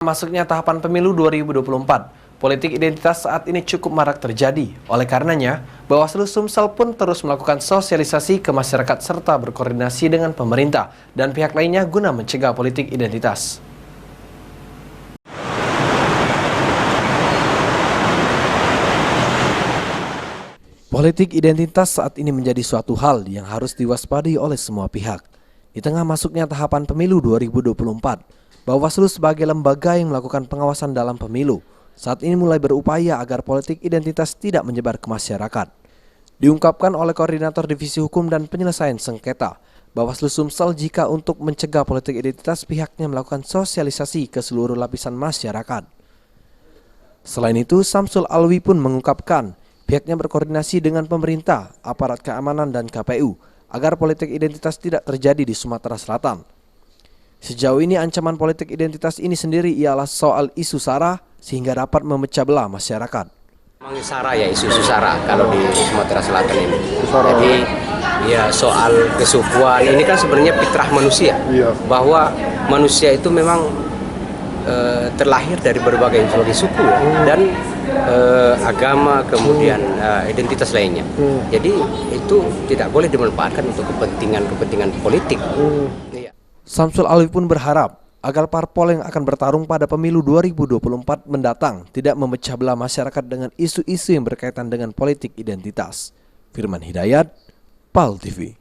Masuknya tahapan pemilu 2024, politik identitas saat ini cukup marak terjadi. Oleh karenanya, Bawaslu Sumsel pun terus melakukan sosialisasi ke masyarakat serta berkoordinasi dengan pemerintah dan pihak lainnya guna mencegah politik identitas. Politik identitas saat ini menjadi suatu hal yang harus diwaspadai oleh semua pihak. Di tengah masuknya tahapan pemilu 2024, Bawaslu sebagai lembaga yang melakukan pengawasan dalam pemilu saat ini mulai berupaya agar politik identitas tidak menyebar ke masyarakat. Diungkapkan oleh Koordinator Divisi Hukum dan Penyelesaian Sengketa, Bawaslu Sumsel jika untuk mencegah politik identitas pihaknya melakukan sosialisasi ke seluruh lapisan masyarakat. Selain itu, Samsul Alwi pun mengungkapkan pihaknya berkoordinasi dengan pemerintah, aparat keamanan dan KPU agar politik identitas tidak terjadi di Sumatera Selatan. Sejauh ini ancaman politik identitas ini sendiri ialah soal isu SARA sehingga dapat memecah belah masyarakat. Memang SARA ya, isu SARA kalau di Sumatera Selatan ini. Jadi ya soal kesukuan ini kan sebenarnya fitrah manusia. Bahwa manusia itu memang terlahir dari berbagai suku dan agama, kemudian identitas lainnya. Jadi itu tidak boleh dimanfaatkan untuk kepentingan politik. Samsul Alwi pun berharap agar parpol yang akan bertarung pada pemilu 2024 mendatang tidak memecah belah masyarakat dengan isu-isu yang berkaitan dengan politik identitas. Firman Hidayat, PAL TV.